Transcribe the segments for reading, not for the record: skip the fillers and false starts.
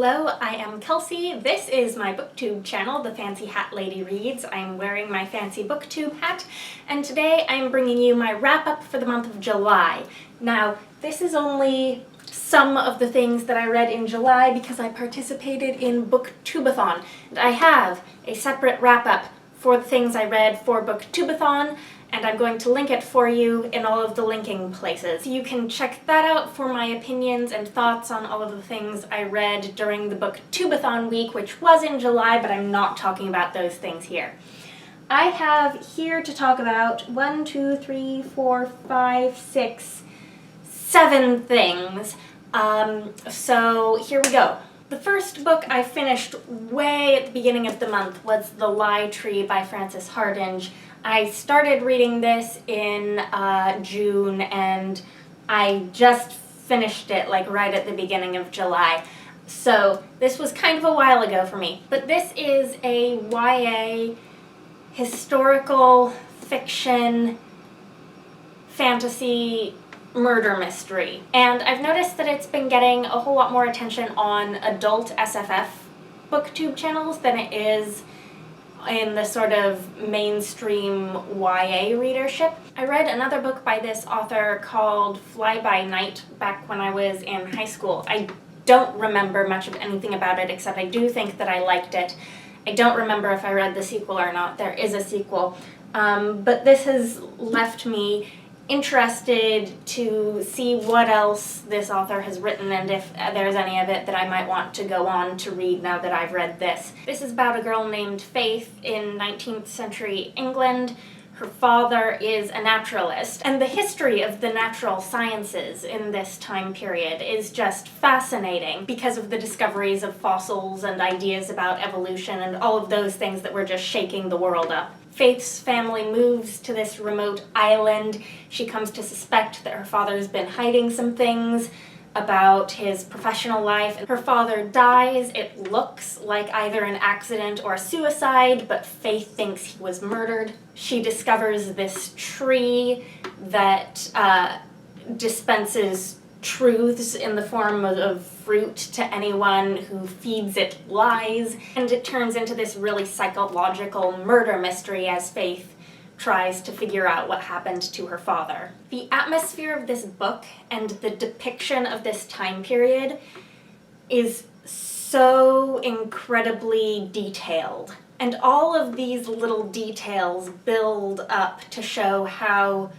Hello, I am Kelsey. This is my booktube channel, The Fancy Hat Lady Reads. I'm wearing my fancy booktube hat, and today I'm bringing you my wrap-up for the month of July. Now, this is only some of the things that I read in July because I participated in Booktubeathon. And I have a separate wrap-up for the things I read for Booktubeathon, and I'm going to link it for you in all of the linking places. You can check that out for my opinions and thoughts on all of the things I read during the Booktubeathon week, which was in July, but I'm not talking about those things here. I have here to talk about 7 things. So here we go. The first book I finished way at the beginning of the month was The Lie Tree by Frances Hardinge. I started reading this in June, and I just finished it like right at the beginning of July. So this was kind of a while ago for me. But this is a YA historical fiction fantasy murder mystery. And I've noticed that it's been getting a whole lot more attention on adult SFF booktube channels than it is in the sort of mainstream YA readership. I read another book by this author called Fly By Night back when I was in high school. I don't remember much of anything about it, except I do think that I liked it. I don't remember if I read the sequel or not. There is a sequel. But this has left me interested to see what else this author has written and if there's any of it that I might want to go on to read now that I've read this. This is about a girl named Faith in 19th century England. Her father is a naturalist, and the history of the natural sciences in this time period is just fascinating because of the discoveries of fossils and ideas about evolution and all of those things that were just shaking the world up. Faith's family moves to this remote island. She comes to suspect that her father's been hiding some things about his professional life. Her father dies. It looks like either an accident or a suicide, but Faith thinks he was murdered. She discovers this tree that dispenses truths in the form of fruit to anyone who feeds it lies, and it turns into this really psychological murder mystery as Faith tries to figure out what happened to her father. The atmosphere of this book and the depiction of this time period is so incredibly detailed, and all of these little details build up to show how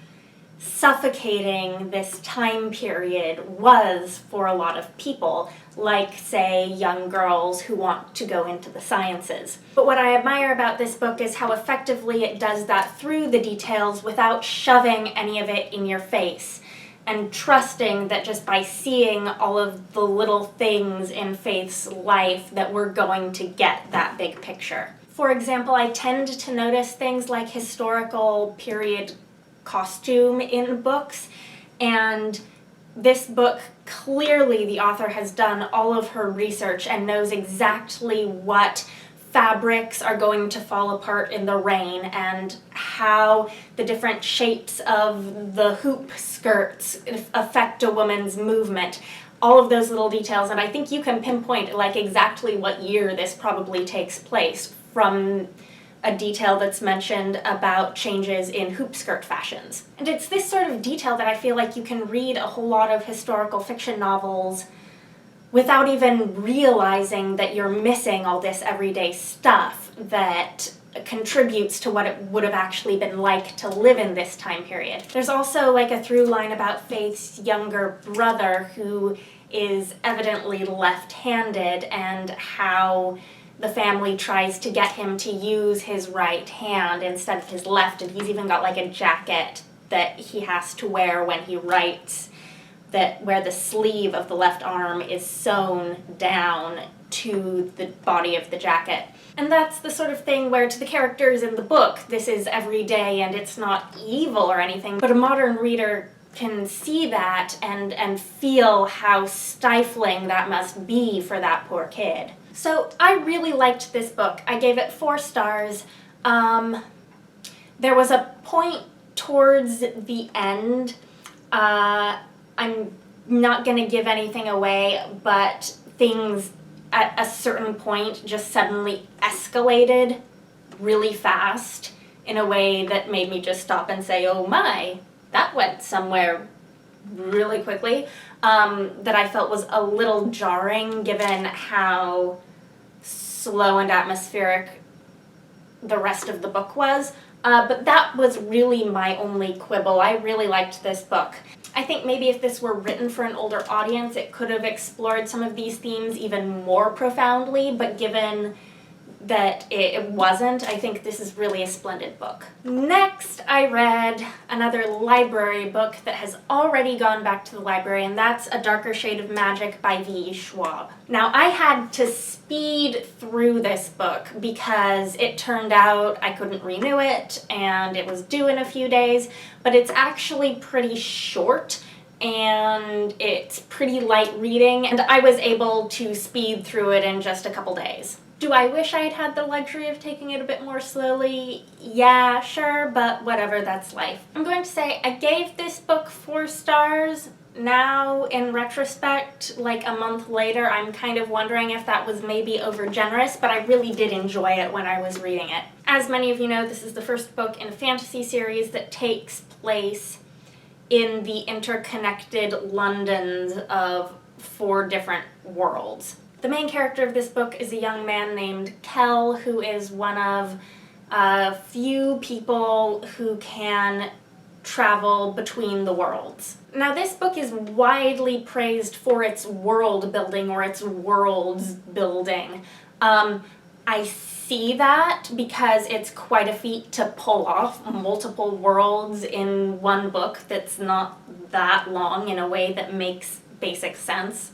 suffocating this time period was for a lot of people, like, say, young girls who want to go into the sciences. But what I admire about this book is how effectively it does that through the details without shoving any of it in your face, and trusting that just by seeing all of the little things in Faith's life that we're going to get that big picture. For example, I tend to notice things like historical period costume in books, and this book, clearly the author has done all of her research and knows exactly what fabrics are going to fall apart in the rain and how the different shapes of the hoop skirts affect a woman's movement. All of those little details, and I think you can pinpoint like exactly what year this probably takes place from a detail that's mentioned about changes in hoop skirt fashions. And it's this sort of detail that I feel like you can read a whole lot of historical fiction novels without even realizing that you're missing all this everyday stuff that contributes to what it would have actually been like to live in this time period. There's also like a through line about Faith's younger brother who is evidently left-handed and how the family tries to get him to use his right hand instead of his left, and he's even got like a jacket that he has to wear when he writes, that where the sleeve of the left arm is sewn down to the body of the jacket. And that's the sort of thing where to the characters in the book, this is everyday and it's not evil or anything, but a modern reader can see that and feel how stifling that must be for that poor kid. So I really liked this book. I gave it 4 stars. There was a point towards the end, I'm not going to give anything away, but things at a certain point just suddenly escalated really fast in a way that made me just stop and say, oh my, that went somewhere really quickly, that I felt was a little jarring given how slow and atmospheric the rest of the book was. But that was really my only quibble. I really liked this book. I think maybe if this were written for an older audience, it could have explored some of these themes even more profoundly, but given that it wasn't, I think this is really a splendid book. Next, I read another library book that has already gone back to the library, and that's A Darker Shade of Magic by V. Schwab. Now, I had to speed through this book because it turned out I couldn't renew it, and it was due in a few days, but it's actually pretty short, and it's pretty light reading, and I was able to speed through it in just a couple days. Do I wish I had had the luxury of taking it a bit more slowly? Yeah, sure, but whatever, that's life. I'm going to say I gave this book 4 stars. Now, in retrospect, like a month later, I'm kind of wondering if that was maybe overgenerous, but I really did enjoy it when I was reading it. As many of you know, this is the first book in a fantasy series that takes place in the interconnected Londons of 4 different worlds. The main character of this book is a young man named Kell, who is one of a few people who can travel between the worlds. Now, this book is widely praised for its world building or its worlds building. I see that because it's quite a feat to pull off multiple worlds in one book that's not that long in a way that makes basic sense.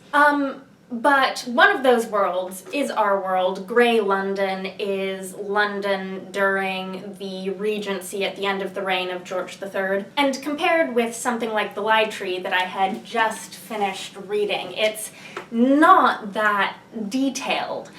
But one of those worlds is our world. Grey London is London during the Regency at the end of the reign of George III. And compared with something like The Lie Tree that I had just finished reading, it's not that detailed.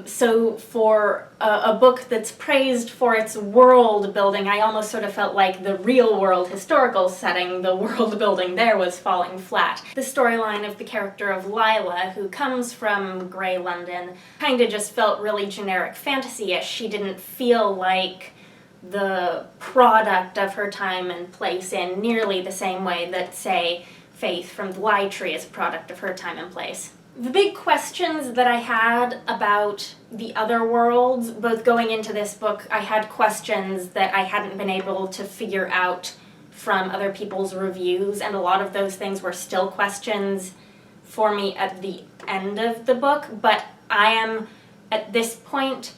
So for a book that's praised for its world building, I almost sort of felt like the real world historical setting, the world building there was falling flat. The storyline of the character of Lila, who comes from Grey London, kind of just felt really generic fantasy-ish. She didn't feel like the product of her time and place in nearly the same way that, say, Faith from The Lie Tree is a product of her time and place. The big questions that I had about the other worlds, both going into this book, I had questions that I hadn't been able to figure out from other people's reviews, and a lot of those things were still questions for me at the end of the book, but I am, at this point,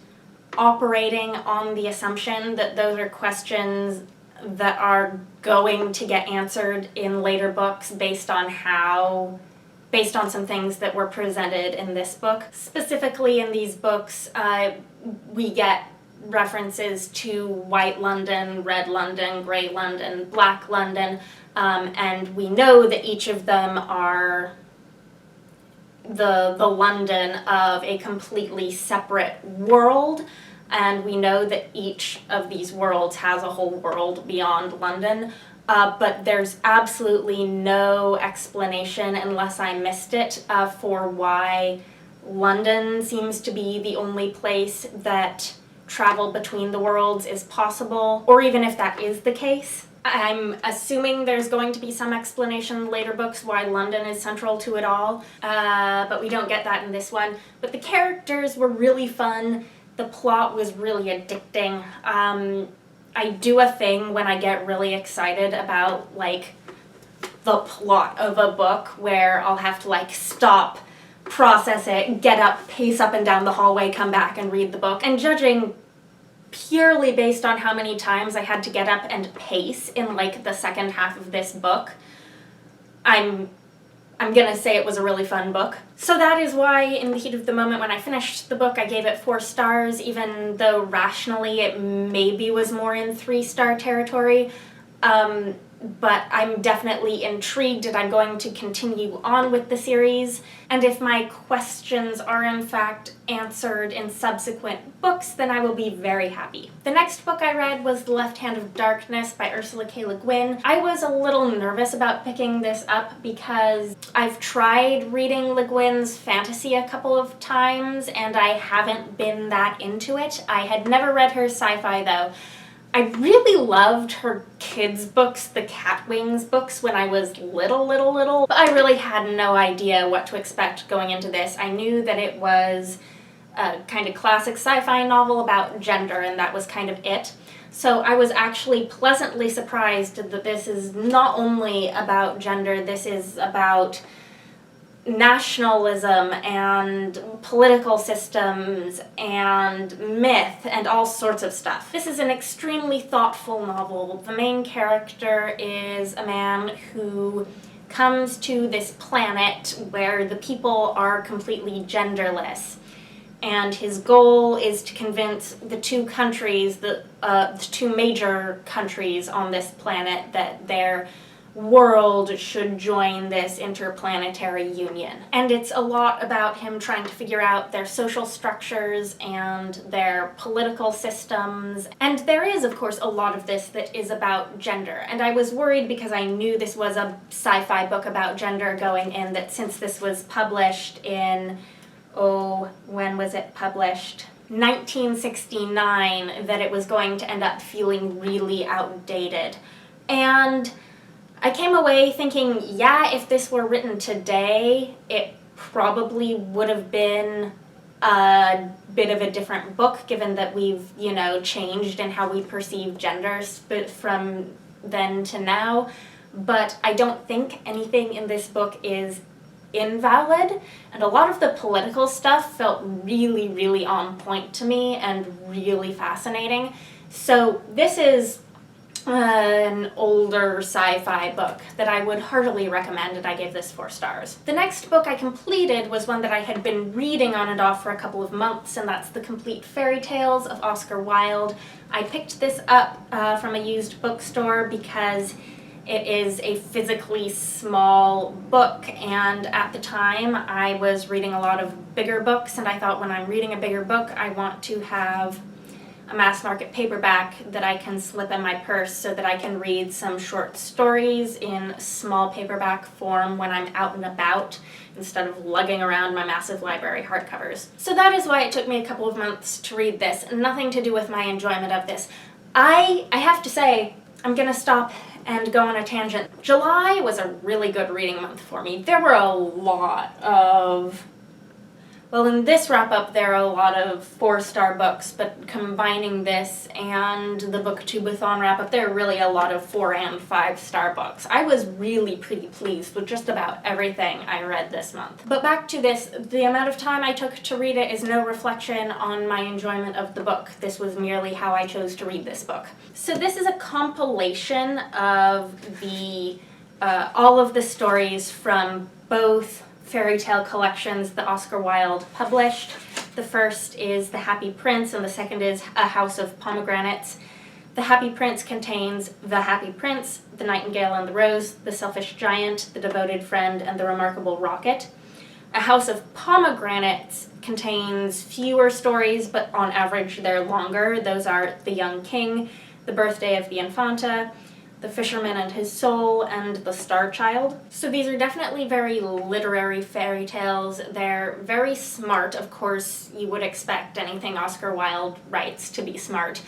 operating on the assumption that those are questions that are going to get answered in later books based on some things that were presented in this book. Specifically in these books, we get references to White London, Red London, Grey London, Black London, and we know that each of them are the London of a completely separate world, and we know that each of these worlds has a whole world beyond London. But there's absolutely no explanation, unless I missed it, for why London seems to be the only place that travel between the worlds is possible, or even if that is the case. I'm assuming there's going to be some explanation in later books why London is central to it all, but we don't get that in this one. But the characters were really fun. The plot was really addicting. I do a thing when I get really excited about, like, the plot of a book where I'll have to, like, stop, process it, get up, pace up and down the hallway, come back and read the book. And judging purely based on how many times I had to get up and pace in, like, the second half of this book, I'm gonna say it was a really fun book. So that is why, in the heat of the moment when I finished the book, I gave it 4 stars, even though rationally it maybe was more in 3-star territory. but I'm definitely intrigued and I'm going to continue on with the series. And if my questions are in fact answered in subsequent books, then I will be very happy. The next book I read was The Left Hand of Darkness by Ursula K. Le Guin. I was a little nervous about picking this up because I've tried reading Le Guin's fantasy a couple of times and I haven't been that into it. I had never read her sci-fi though. I really loved her kids' books, the Catwings books, when I was little, but I really had no idea what to expect going into this. I knew that it was a kind of classic sci-fi novel about gender, and that was kind of it. So I was actually pleasantly surprised that this is not only about gender, this is about nationalism and political systems and myth and all sorts of stuff. This is an extremely thoughtful novel. The main character is a man who comes to this planet where the people are completely genderless, and his goal is to convince the two countries, the two major countries on this planet, that they're world should join this interplanetary union. And it's a lot about him trying to figure out their social structures and their political systems. And there is, of course, a lot of this that is about gender. And I was worried because I knew this was a sci-fi book about gender going in, that since this was published in, when was it published? 1969, that it was going to end up feeling really outdated. And I came away thinking, yeah, if this were written today, it probably would have been a bit of a different book, given that we've, changed in how we perceive genders from then to now. But I don't think anything in this book is invalid, and a lot of the political stuff felt really, really on point to me and really fascinating. So this is an older sci-fi book that I would heartily recommend, and I gave this 4 stars. The next book I completed was one that I had been reading on and off for a couple of months, and that's The Complete Fairy Tales of Oscar Wilde. I picked this up from a used bookstore because it is a physically small book, and at the time I was reading a lot of bigger books, and I thought when I'm reading a bigger book I want to have a mass market paperback that I can slip in my purse so that I can read some short stories in small paperback form when I'm out and about, instead of lugging around my massive library hardcovers. So that is why it took me a couple of months to read this. Nothing to do with my enjoyment of this. I have to say, I'm gonna stop and go on a tangent. July was a really good reading month for me. There were a lot of, well, in this wrap-up there are a lot of 4-star books, but combining this and the Booktubeathon wrap-up, there are really a lot of 4 and 5-star books. I was really pretty pleased with just about everything I read this month. But back to this, the amount of time I took to read it is no reflection on my enjoyment of the book. This was merely how I chose to read this book. So this is a compilation of the all of the stories from both fairy tale collections that Oscar Wilde published. The first is The Happy Prince, and the second is A House of Pomegranates. The Happy Prince contains The Happy Prince, The Nightingale and the Rose, The Selfish Giant, The Devoted Friend, and The Remarkable Rocket. A House of Pomegranates contains fewer stories, but on average they're longer. Those are The Young King, The Birthday of the Infanta, The Fisherman and His Soul, and The Star Child. So these are definitely very literary fairy tales. They're very smart. Of course, you would expect anything Oscar Wilde writes to be smart.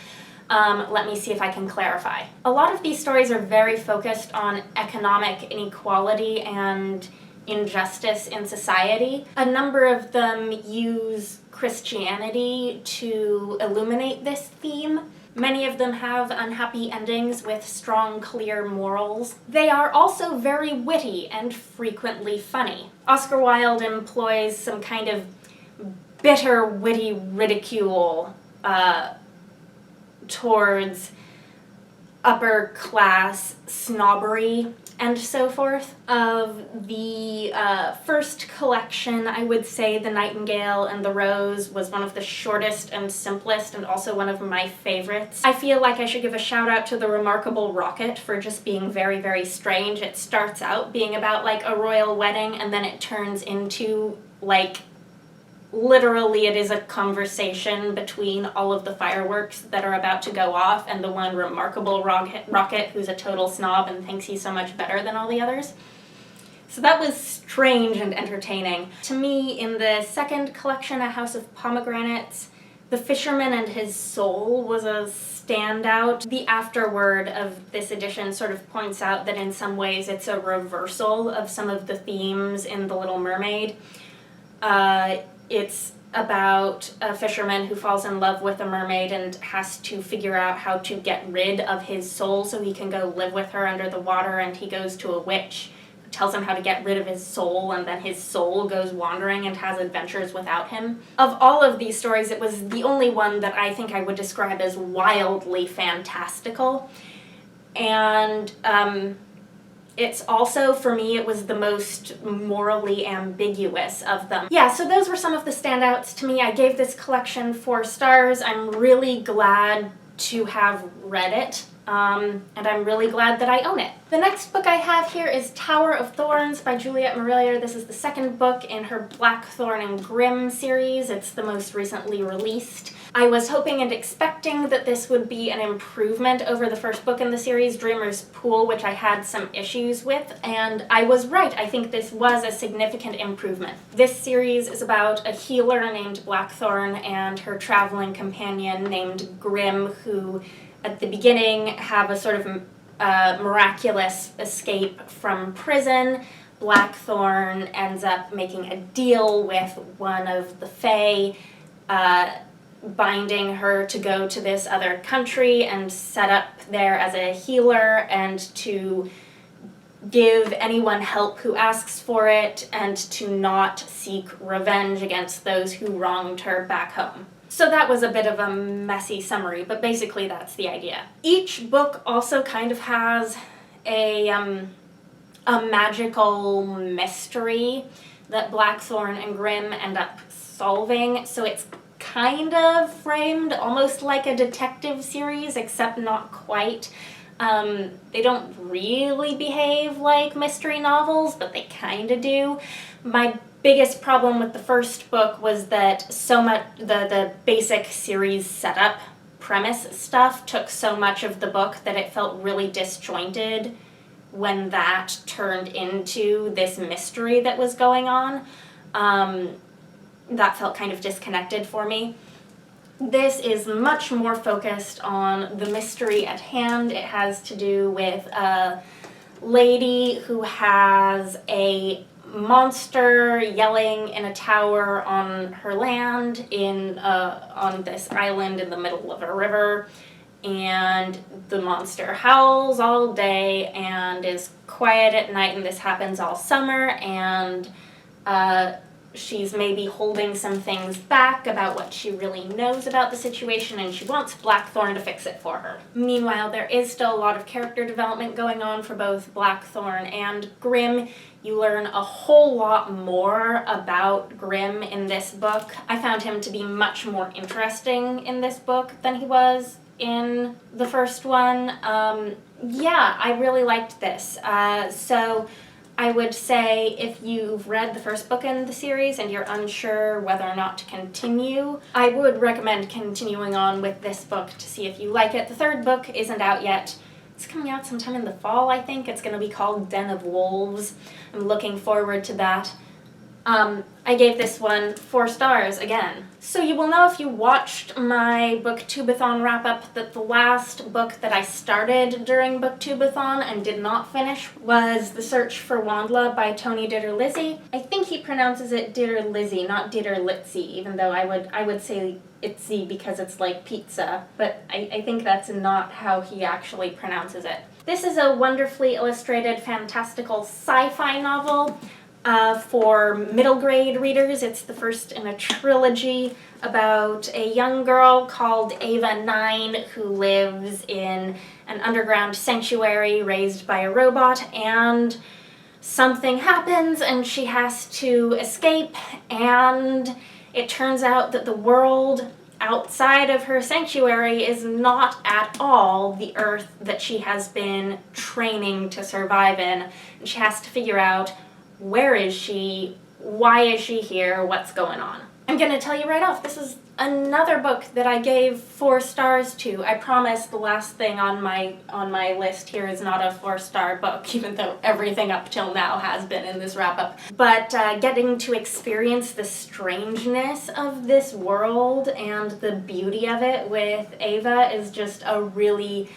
Let me see if I can clarify. A lot of these stories are very focused on economic inequality and injustice in society. A number of them use Christianity to illuminate this theme. Many of them have unhappy endings with strong, clear morals. They are also very witty and frequently funny. Oscar Wilde employs some kind of bitter, witty ridicule towards upper class snobbery and so forth. Of the first collection, I would say The Nightingale and the Rose was one of the shortest and simplest, and also one of my favorites. I feel like I should give a shout out to The Remarkable Rocket for just being very, very strange. It starts out being about like a royal wedding, and then it turns into like literally it is a conversation between all of the fireworks that are about to go off and the one remarkable rocket who's a total snob and thinks he's so much better than all the others. So that was strange and entertaining. To me, in the second collection, A House of Pomegranates, The Fisherman and His Soul was a standout. The afterword of this edition sort of points out that in some ways it's a reversal of some of the themes in The Little Mermaid. It's about a fisherman who falls in love with a mermaid and has to figure out how to get rid of his soul so he can go live with her under the water, and he goes to a witch who tells him how to get rid of his soul, and then his soul goes wandering and has adventures without him. Of all of these stories, it was the only one that I think I would describe as wildly fantastical. And it's also, for me, it was the most morally ambiguous of them. Yeah, so those were some of the standouts to me. I gave this collection 4 stars. I'm really glad to have read it, and I'm really glad that I own it. The next book I have here is Tower of Thorns by Juliet Marillier. This is the second book in her Blackthorn and Grimm series. It's the most recently released. I was hoping and expecting that this would be an improvement over the first book in the series, Dreamer's Pool, which I had some issues with, and I was right. I think this was a significant improvement. This series is about a healer named Blackthorn and her traveling companion named Grimm, who at the beginning have a sort of miraculous escape from prison. Blackthorn ends up making a deal with one of the Fae, binding her to go to this other country and set up there as a healer and to give anyone help who asks for it and to not seek revenge against those who wronged her back home. So that was a bit of a messy summary, but basically that's the idea. Each book also kind of has a magical mystery that Blackthorn and Grimm end up solving, so it's kind of framed almost like a detective series, except not quite. They don't really behave like mystery novels, but they kind of do. My biggest problem with the first book was that so much, the basic series setup premise stuff took so much of the book that it felt really disjointed when that turned into this mystery that was going on. That felt kind of disconnected for me. This is much more focused on the mystery at hand. It has to do with a lady who has a monster yelling in a tower on her land on this island in the middle of a river, and the monster howls all day and is quiet at night, and this happens all summer, and she's maybe holding some things back about what she really knows about the situation, and she wants Blackthorn to fix it for her. Meanwhile, there is still a lot of character development going on for both Blackthorn and Grimm. You learn a whole lot more about Grimm in this book. I found him to be much more interesting in this book than he was in the first one. Yeah, I really liked this. So I would say if you've read the first book in the series and you're unsure whether or not to continue, I would recommend continuing on with this book to see if you like it. The third book isn't out yet. It's coming out sometime in the fall, I think. It's going to be called Den of Wolves. I'm looking forward to that. I gave this one 4 stars again. So you will know if you watched my Booktubeathon wrap-up that the last book that I started during Booktubeathon and did not finish was The Search for WondLa by Tony Diterlizzi. I think he pronounces it Diterlizzi, not Diterlizzi, even though I would say Itzy because it's like pizza, but I think that's not how he actually pronounces it. This is a wonderfully illustrated, fantastical sci-fi novel. For middle grade readers. It's the first in a trilogy about a young girl called Ava 9 who lives in an underground sanctuary raised by a robot, and something happens and she has to escape, and it turns out that the world outside of her sanctuary is not at all the Earth that she has been training to survive in, and she has to figure out, where is she? Why is she here? What's going on? I'm gonna tell you right off, this is another book that I gave 4 stars to. I promise the last thing on my list here is not a 4-star book, even though everything up till now has been in this wrap-up. But getting to experience the strangeness of this world and the beauty of it with Ava is just a really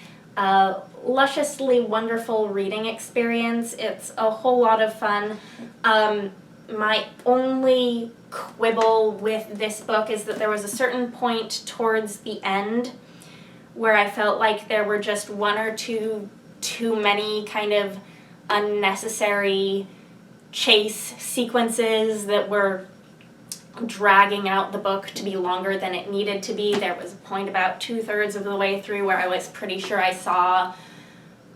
lusciously wonderful reading experience. It's a whole lot of fun. My only quibble with this book is that there was a certain point towards the end where I felt like there were just 1 or 2 too many kind of unnecessary chase sequences that were dragging out the book to be longer than it needed to be. There was a point about 2/3 of the way through where I was pretty sure I saw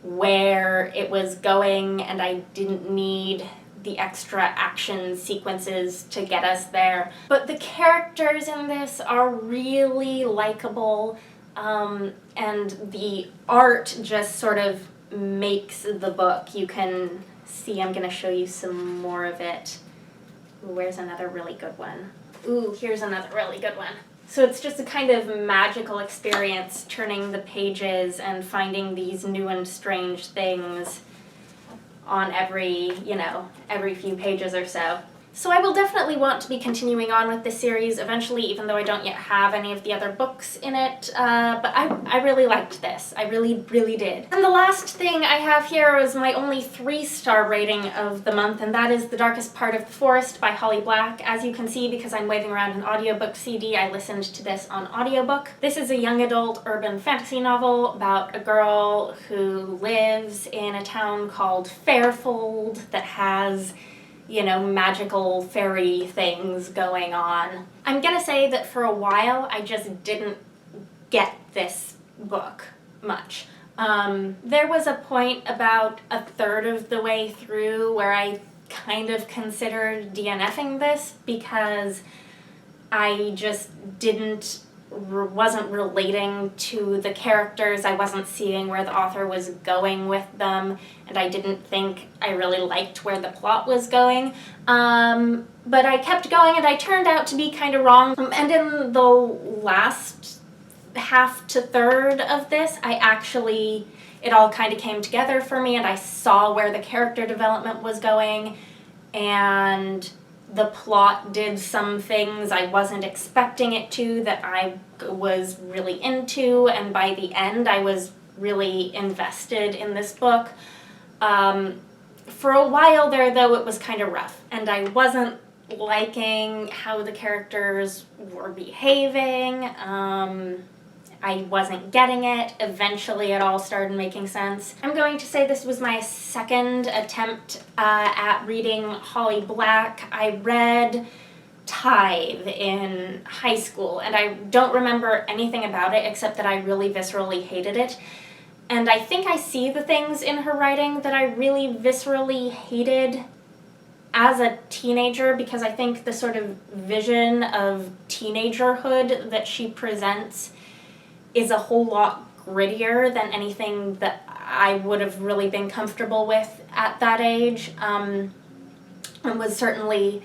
where it was going, and I didn't need the extra action sequences to get us there. But the characters in this are really likable, and the art just sort of makes the book. You can see, I'm going to show you some more of it. Ooh, where's another really good one? Ooh, here's another really good one. So it's just a kind of magical experience turning the pages and finding these new and strange things on every few pages or so. So I will definitely want to be continuing on with this series eventually, even though I don't yet have any of the other books in it, but I really liked this. I really, really did. And the last thing I have here is my only 3-star rating of the month, and that is The Darkest Part of the Forest by Holly Black. As you can see, because I'm waving around an audiobook CD, I listened to this on audiobook. This is a young adult urban fantasy novel about a girl who lives in a town called Fairfold that has, you know, magical fairy things going on. I'm gonna say that for a while I just didn't get this book much. There was a point about 1/3 of the way through where I kind of considered DNFing this because I just wasn't relating to the characters. I wasn't seeing where the author was going with them, and I didn't think I really liked where the plot was going. But I kept going, and I turned out to be kind of wrong. And in the last half to third of this, it all kind of came together for me, and I saw where the character development was going, and the plot did some things I wasn't expecting it to that I was really into, and by the end I was really invested in this book. For a while there, though, it was kind of rough, and I wasn't liking how the characters were behaving. I wasn't getting it. Eventually it all started making sense. I'm going to say this was my 2nd attempt at reading Holly Black. I read Tithe in high school, and I don't remember anything about it except that I really viscerally hated it. And I think I see the things in her writing that I really viscerally hated as a teenager, because I think the sort of vision of teenagerhood that she presents is a whole lot grittier than anything that I would have really been comfortable with at that age, and was certainly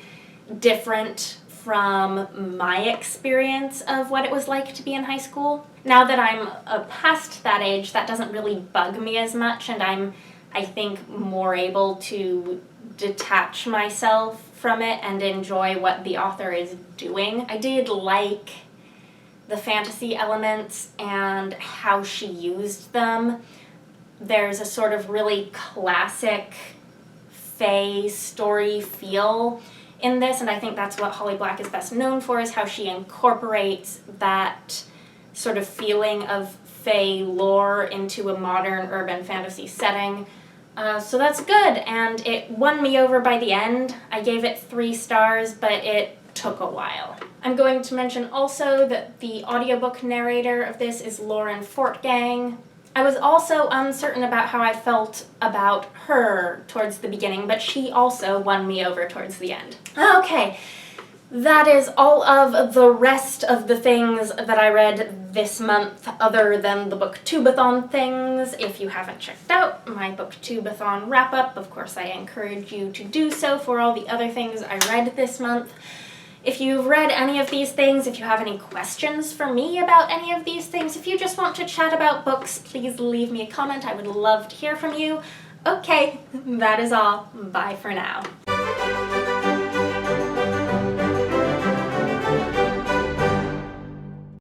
different from my experience of what it was like to be in high school. Now that I'm past that age, that doesn't really bug me as much, and I'm, I think, more able to detach myself from it and enjoy what the author is doing. I did like the fantasy elements and how she used them. There's a sort of really classic fae story feel in this, and I think that's what Holly Black is best known for, is how she incorporates that sort of feeling of fae lore into a modern urban fantasy setting. So that's good, and it won me over by the end. I gave it 3 stars, but it took a while. I'm going to mention also that the audiobook narrator of this is Lauren Fortgang. I was also uncertain about how I felt about her towards the beginning, but she also won me over towards the end. Okay, that is all of the rest of the things that I read this month other than the Booktubeathon things. If you haven't checked out my Booktubeathon wrap-up, of course I encourage you to do so for all the other things I read this month. If you've read any of these things, if you have any questions for me about any of these things, if you just want to chat about books, please leave me a comment. I would love to hear from you. Okay, that is all. Bye for now.